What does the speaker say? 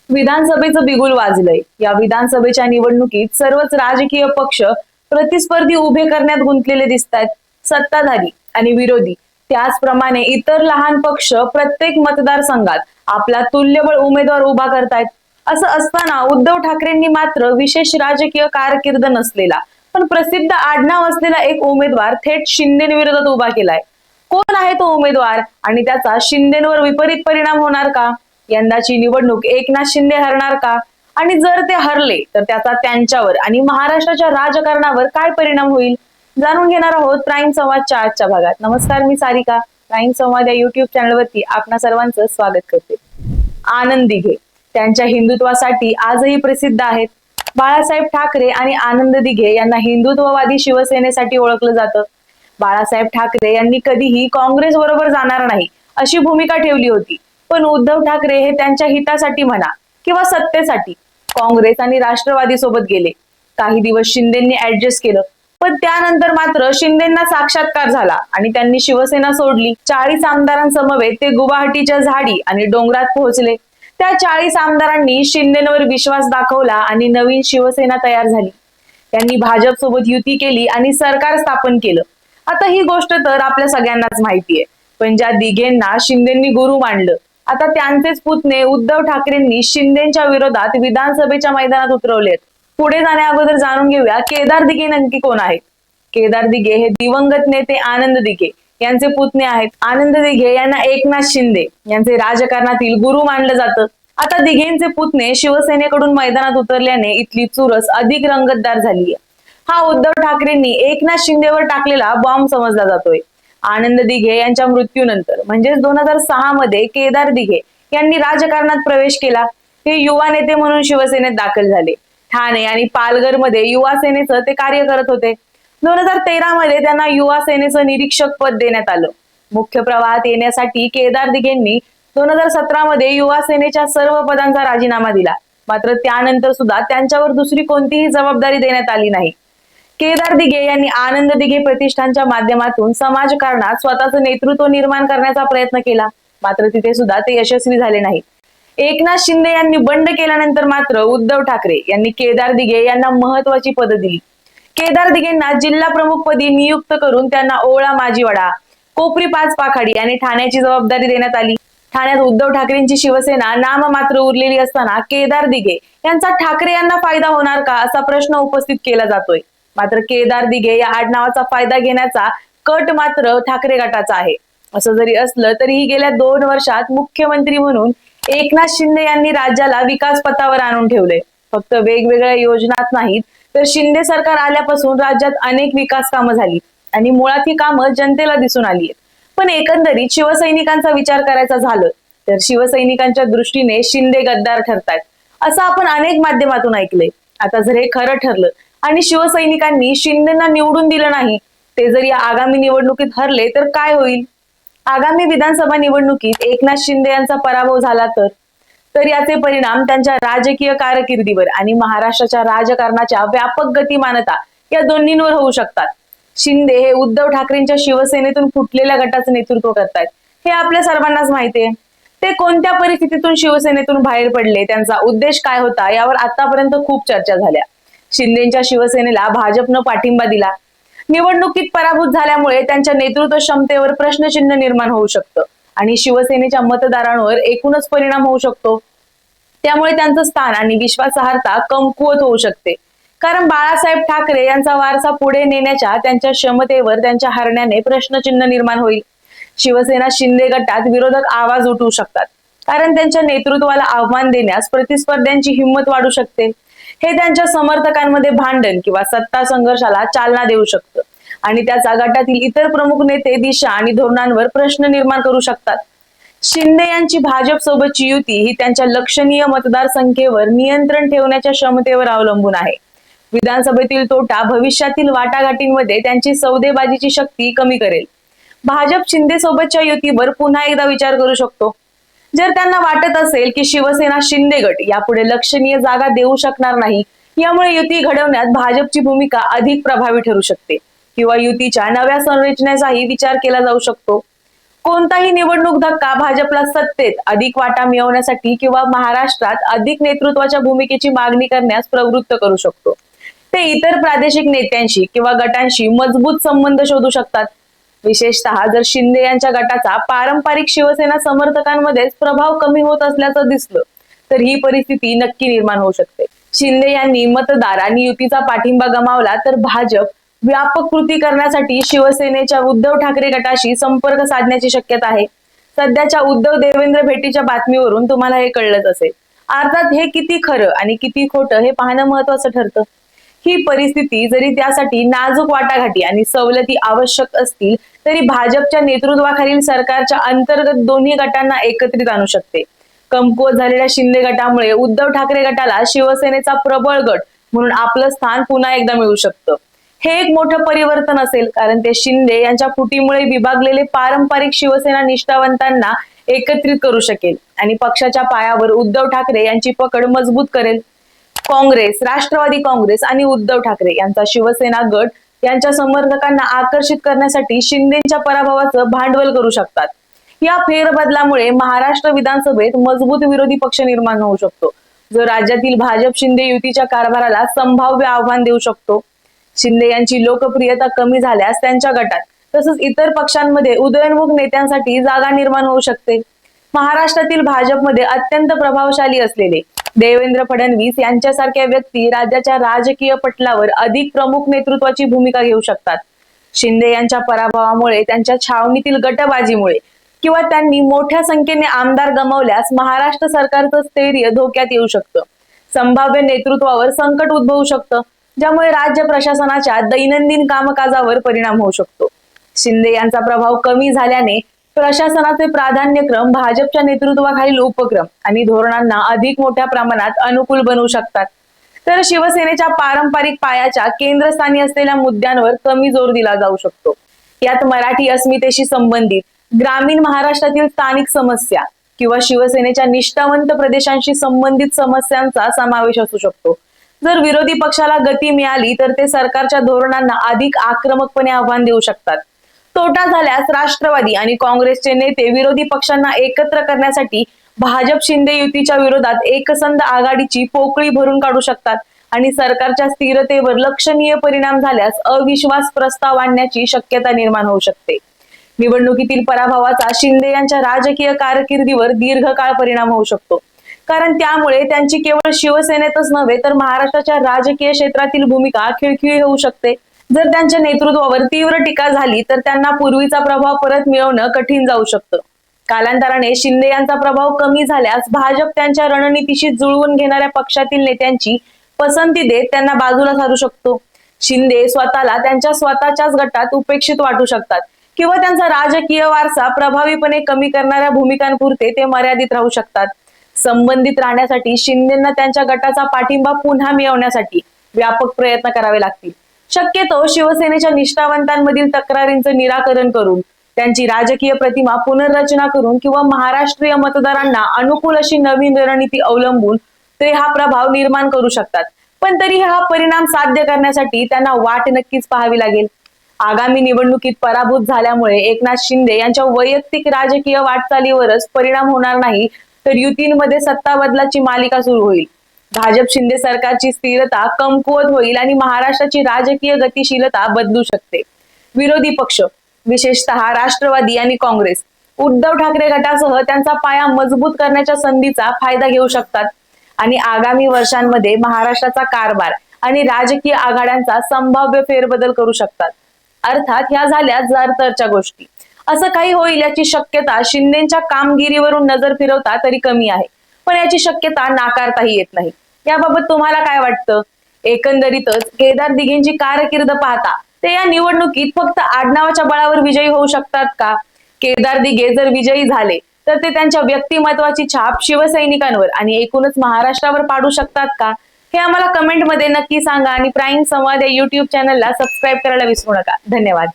विधानसभेचं बिगुल वाजलंय. या विधानसभेच्या निवडणुकीत सर्वच राजकीय पक्ष प्रतिस्पर्धी उभे करण्यात गुंतलेले दिसत आहेत. सत्ताधारी आणि विरोधी त्याचप्रमाणे इतर लहान पक्ष प्रत्येक मतदारसंघात आपला तुल्यबळ उमेदवार उभा करतायत. असं असताना उद्धव ठाकरेंनी मात्र विशेष राजकीय कारकीर्द नसलेला पण प्रसिद्ध आडनाव असलेला एक उमेदवार थेट शिंदेविरोधात उभा केलाय. कोण आहे तो उमेदवार आणि त्याचा शिंदेवर विपरीत परिणाम होणार का? यंदाची निवडणूक एकनाथ शिंदे हरणार का? आणि जर ते हरले तर त्याचा त्यांच्यावर आणि महाराष्ट्राच्या राजकारणावर काय परिणाम होईल, जाणून घेणार आहोत प्राईम संवादच्या आजच्या भागात. नमस्कार, मी सारिका. प्राईम संवाद या युट्यूब चॅनलवरती आपणा सर्वांचं स्वागत करते. आनंद दिघे त्यांच्या हिंदुत्वासाठी आजही प्रसिद्ध आहेत. बाळासाहेब ठाकरे आणि आनंद दिघे यांना हिंदुत्ववादी शिवसेनेसाठी ओळखलं जातं. बाळासाहेब ठाकरे यांनी कधीही काँग्रेस बरोबर जाणार नाही अशी भूमिका ठेवली होती. पण उद्धव ठाकरे हे त्यांच्या हितासाठी म्हणा किंवा सत्तेसाठी काँग्रेस आणि राष्ट्रवादी सोबत गेले. काही दिवस शिंदेंनी ऍडजस्ट केलं, पण त्यानंतर मात्र शिंदेंना साक्षात्कार झाला आणि त्यांनी शिवसेना सोडली. 40 आमदारांसमवेत ते गुवाहाटीच्या झाडी आणि डोंगरात पोहोचले. त्या 40 आमदारांनी शिंदेंवर विश्वास दाखवला आणि नवीन शिवसेना तयार झाली. त्यांनी भाजप सोबत युती केली आणि सरकार स्थापन केलं. आता ही गोष्ट तर आपल्या सगळ्यांनाच माहितीये, पण ज्या दिघेंना शिंदेंनी गुरु मानलं, आता त्यांचेच पुतणे उद्धव ठाकरेंनी शिंदेच्या विरोधात विधानसभेच्या मैदानात उतरवलेत. पुढे जाण्या अगोदर जाणून घेऊया केदार दिघे नक्की कोण आहेत. केदार दिघे हे दिवंगत नेते आनंद दिघे यांचे पुतणे आहेत. आनंद दिघे यांना एकनाथ शिंदे यांचे राजकारणातील गुरु मानलं जातं. आता दिघेंचे पुतणे शिवसेनेकडून मैदानात उतरल्याने इथली चुरस अधिक रंगतदार झालीय. हा उद्धव ठाकरेंनी एकनाथ शिंदेवर टाकलेला बॉम्ब समजला जातोय. आनंद दिघे यांच्या मृत्यूनंतर म्हणजेच 2006 मध्ये केदार दिघे यांनी राजकारणात प्रवेश केला. हे युवा नेते म्हणून शिवसेनेत दाखल झाले. ठाणे आणि पालघर मध्ये युवा सेनेचं ते कार्य करत होते. 2013 मध्ये त्यांना युवा सेनेचं निरीक्षक पद देण्यात आलं. मुख्य प्रवाहात येण्यासाठी केदार दिघेंनी 2017 मध्ये युवा सेनेच्या सर्व पदांचा राजीनामा दिला. मात्र त्यानंतर सुद्धा त्यांच्यावर दुसरी कोणतीही जबाबदारी देण्यात आली नाही. केदार दिघे यांनी आनंद दिघे प्रतिष्ठानच्या माध्यमातून समाजकारणात स्वतःचं नेतृत्व निर्माण करण्याचा प्रयत्न केला. मात्र तिथे सुद्धा ते यशस्वी झाले नाही. एकनाथ शिंदे यांनी बंड केल्यानंतर मात्र उद्धव ठाकरे यांनी केदार दिघे यांना महत्वाची पदं दिली. केदार दिघेंना जिल्हा प्रमुख पदी नियुक्त करून त्यांना ओवळा माजीवाडा, कोपरी पाच पाखाडी आणि ठाण्याची जबाबदारी देण्यात आली. ठाण्यात उद्धव ठाकरेंची शिवसेना नाममात्र उरलेली असताना केदार दिघे यांचा ठाकरे यांना फायदा होणार का असा प्रश्न उपस्थित केला जातोय. मात्र केदार दिघे या आडनावाचा फायदा घेण्याचा कट मात्र ठाकरे गटाचा आहे. असं जरी असलं तरीही गेल्या 2 वर्षात मुख्यमंत्री म्हणून एकनाथ शिंदे यांनी राज्याला विकास पथावर आणून ठेवले. फक्त वेगवेगळ्या योजनाच नाहीत तर शिंदे सरकार आल्यापासून राज्यात अनेक विकास कामं झाली आणि मुळात ही कामं जनतेला दिसून आली आहेत. पण एकंदरीत शिवसैनिकांचा विचार करायचा झालं तर शिवसैनिकांच्या दृष्टीने शिंदे गद्दार ठरतायत असं आपण अनेक माध्यमातून ऐकलंय. आता जर हे खरं ठरलं आणि शिवसैनिकांनी शिंदेना निवडून दिलं नाही, ते जर या आगामी निवडणुकीत हरले तर काय होईल? आगामी विधानसभा निवडणुकीत एकनाथ शिंदे यांचा पराभव झाला तर याचे परिणाम त्यांच्या राजकीय कारकिर्दीवर आणि महाराष्ट्राच्या राजकारणाच्या व्यापक गतिमानता या दोन्हींवर होऊ शकतात. शिंदे हे उद्धव ठाकरेंच्या शिवसेनेतून फुटलेल्या गटाचं नेतृत्व करतायत हे आपल्या सर्वांनाच माहितीये. ते कोणत्या परिस्थितीतून शिवसेनेतून बाहेर पडले, त्यांचा उद्देश काय होता, यावर आतापर्यंत खूप चर्चा झाल्या. शिंदेच्या शिवसेनेला भाजपनं पाठिंबा दिला. निवडणुकीत पराभूत झाल्यामुळे त्यांच्या नेतृत्व क्षमतेवर प्रश्नचिन्ह निर्माण होऊ शकतं आणि शिवसेनेच्या मतदारांवर एकूणच परिणाम होऊ शकतो. त्यामुळे त्यांचं स्थान आणि विश्वासार्हता कमकुवत होऊ शकते. कारण बाळासाहेब ठाकरे यांचा वारसा पुढे नेण्याच्या त्यांच्या क्षमतेवर त्यांच्या हरण्याने प्रश्नचिन्ह निर्माण होईल. शिवसेना शिंदे गटात विरोधक आवाज उठवू शकतात कारण त्यांच्या नेतृत्वाला आव्हान देण्यास प्रतिस्पर्ध्यांची हिंमत वाढू शकते. हे त्यांच्या समर्थकांमध्ये भांडण किंवा सत्ता संघर्षाला चालना देऊ शकतं आणि त्याचा गटातील इतर प्रमुख नेते दिशा आणि धोरणांवर प्रश्न निर्माण करू शकतात. शिंदे यांची भाजप सोबतची युती ही त्यांच्या लक्षणीय मतदारसंख्येवर नियंत्रण ठेवण्याच्या क्षमतेवर अवलंबून आहे. विधानसभेतील तोटा भविष्यातील वाटाघाटींमध्ये त्यांची सौदेबाजीची शक्ती कमी करेल. भाजप शिंदे सोबतच्या युतीवर पुन्हा एकदा विचार करू शकतो. जर त्यांना वाटत असेल की शिवसेना शिंदे गट यापुढे लक्षणीय जागा देऊ शकणार नाही, यामुळे युती घडवण्यात भाजपची भूमिका अधिक प्रभावी ठरू शकते किंवा युतीच्या नव्या संरचनेचाही विचार केला जाऊ शकतो. कोणताही निवडणूक धक्का भाजपला सत्तेत अधिक वाटा मिळवण्यासाठी किंवा महाराष्ट्रात अधिक नेतृत्वाच्या भूमिकेची मागणी करण्यास प्रवृत्त करू शकतो. ते इतर प्रादेशिक नेत्यांशी किंवा गटांशी मजबूत संबंध शोधू शकतात. विशेषतः जर शिंदे यांच्या गटाचा पारंपरिक शिवसेना समर्थकांमध्येच प्रभाव कमी होत असल्याचं दिसलं तर ही परिस्थिती नक्की निर्माण होऊ शकते. शिंदे यांनी मतदार आणि युतीचा पाठिंबा गमावला तर भाजप व्यापक कृती करण्यासाठी शिवसेनेच्या उद्धव ठाकरे गटाशी संपर्क साधण्याची शक्यता आहे. सध्याच्या उद्धव देवेंद्र भेटीच्या बातमीवरून तुम्हाला हे कळलंच असेल. अर्थात हे किती खरं आणि किती खोटं हे पाहणं महत्वाचं ठरतं. ही परिस्थिती जरी त्यासाठी नाजूक वाटाघाटी आणि सवलती आवश्यक असतील तरी भाजपच्या नेतृत्वाखालील सरकारच्या अंतर्गत दोन्ही गटांना एकत्रित आणू शकते. कमकुवत झालेल्या शिंदे गटामुळे उद्धव ठाकरे गटाला शिवसेनेचा प्रबळ गट म्हणून आपलं स्थान पुन्हा एकदा मिळू शकतं. हे एक मोठं परिवर्तन असेल कारण ते शिंदे यांच्या फुटीमुळे विभागलेले पारंपरिक शिवसेना निष्ठावंतांना एकत्रित करू शकेल आणि पक्षाच्या पायावर उद्धव ठाकरे यांची पकड मजबूत करेल. काँग्रेस, राष्ट्रवादी काँग्रेस आणि उद्धव ठाकरे यांचा शिवसेना गट यांच्या समर्थकांना आकर्षित करण्यासाठी शिंदेच्या पराभवाचं भांडवल करू शकतात. या फेरबदलामुळे महाराष्ट्र विधानसभेत मजबूत विरोधी पक्ष निर्माण होऊ शकतो जो राज्यातील भाजप शिंदे युतीच्या कारभाराला संभाव्य आव्हान देऊ शकतो. शिंदे यांची लोकप्रियता कमी झाल्यास त्यांच्या गटात तसंच इतर पक्षांमध्ये उदयोन्मुख नेत्यांसाठी जागा निर्माण होऊ शकते. महाराष्ट्रातील भाजपमध्ये अत्यंत प्रभावशाली असलेले देवेंद्र फडणवीस यांच्यासारख्या व्यक्ती राज्याच्या राजकीय पटलावर अधिक प्रमुख नेतृत्वाची भूमिका घेऊ शकतात. शिंदे यांच्या पराभवामुळे, त्यांच्या छावणीतील गटबाजीमुळे किंवा त्यांनी मोठ्या संख्येने आमदार गमावल्यास महाराष्ट्र सरकारचं स्थैर्य धोक्यात येऊ शकतं. संभाव्य नेतृत्वावर संकट उद्भवू शकतं ज्यामुळे राज्य प्रशासनाच्या दैनंदिन कामकाजावर परिणाम होऊ शकतो. शिंदे यांचा प्रभाव कमी झाल्याने प्रशासनाचे प्राधान्यक्रम भाजपच्या नेतृत्वाखालील उपक्रम आणि धोरणांना अधिक मोठ्या प्रमाणात अनुकूल बनवू शकतात. तर शिवसेनेच्या पारंपरिक पायाच्या केंद्रस्थानी असलेल्या मुद्द्यांवर कमी जोर दिला जाऊ शकतो. यात मराठी अस्मितेशी संबंधित, ग्रामीण महाराष्ट्रातील स्थानिक समस्या किंवा शिवसेनेच्या निष्ठावंत प्रदेशांशी संबंधित समस्यांचा समावेश असू शकतो. जर विरोधी पक्षाला गती मिळाली तर ते सरकारच्या धोरणांना अधिक आक्रमकपणे आव्हान देऊ शकतात. तोटा झाल्यास राष्ट्रवादी आणि काँग्रेसचे नेते विरोधी पक्षांना एकत्र करण्यासाठी भाजप शिंदे युतीच्या विरोधात एकसंध आघाडीची पोकळी भरून काढू शकतात आणि सरकारच्या स्थिरतेवर लक्षणीय परिणाम झाल्यास अविश्वास प्रस्ताव आणण्याची शक्यता निर्माण होऊ शकते. निवडणुकीतील पराभवाचा शिंदे यांच्या राजकीय कारकिर्दीवर दीर्घकाळ परिणाम होऊ शकतो कारण त्यामुळे त्यांची केवळ शिवसेनेतच नव्हे तर महाराष्ट्राच्या राजकीय क्षेत्रातील भूमिका खिळखिळी होऊ शकते. जर त्यांच्या नेतृत्वावर तीव्र टीका झाली तर त्यांना पूर्वीचा प्रभाव परत मिळवणं कठीण जाऊ शकतं. कालांतराने शिंदे यांचा प्रभाव कमी झाल्यास भाजप त्यांच्या रणनीतीशी जुळवून घेणाऱ्या पक्षातील नेत्यांची पसंती देत त्यांना बाजूला सारू शकतो. शिंदे स्वतःला त्यांच्या स्वतःच्याच गटात उपेक्षित वाटू शकतात किंवा त्यांचा राजकीय वारसा प्रभावीपणे कमी करणाऱ्या भूमिकांपुरते ते मर्यादित राहू शकतात. संबंधित राहण्यासाठी शिंदेंना त्यांच्या गटाचा पाठिंबा पुन्हा मिळवण्यासाठी व्यापक प्रयत्न करावे लागतील. शक्यतो शिवसेनेच्या निष्ठावंतांमधील तक्रारींचं निराकरण करून, त्यांची राजकीय प्रतिमा पुनर्रचना करून किंवा महाराष्ट्रीय मतदारांना अनुकूल अशी नवीन रणनीती अवलंबून ते हा प्रभाव निर्माण करू शकतात. पण तरी हा परिणाम साध्य करण्यासाठी त्यांना वाट नक्कीच पाहावी लागेल. आगामी निवडणुकीत पराभूत झाल्यामुळे एकनाथ शिंदे यांच्या वैयक्तिक राजकीय वाटचालीवरच परिणाम होणार नाही तर युतींमध्ये सत्ता बदलाची मालिका सुरू होईल. भाजप शिंदे सरकारची स्थिरता कमकुवत होईल आणि महाराष्ट्राची राजकीय गतिशीलता बदलू शकते. विरोधी पक्ष विशेषतः राष्ट्रवादी आणि काँग्रेस उद्धव ठाकरे गटासह त्यांचा पाया मजबूत करण्याच्या संधीचा फायदा घेऊ शकतात आणि आगामी वर्षांमध्ये महाराष्ट्राचा कारभार आणि राजकीय आघाड्यांचा संभाव्य फेरबदल करू शकतात. अर्थात ह्या झाल्या जरतरच्या गोष्टी. असं काही होईल याची शक्यता शिंदेच्या कामगिरीवरून नजर फिरवता तरी कमी आहे, पण याची शक्यता नाकारताही येत नाही. याबाबत तुम्हाला काय वाटतं? एकंदरीतच केदार दिघेंची कारकीर्द पाहता ते या निवडणुकीत फक्त आडनावाच्या बळावर विजयी होऊ शकतात का? केदार दिघे जर विजयी झाले तर ते त्यांच्या व्यक्तिमत्वाची छाप शिवसैनिकांवर आणि एकूणच महाराष्ट्रावर पाडू शकतात का? हे आम्हाला कमेंटमध्ये नक्की सांगा आणि प्राईम संवाद या युट्यूब चॅनलला सबस्क्राईब करायला विसरू नका. धन्यवाद.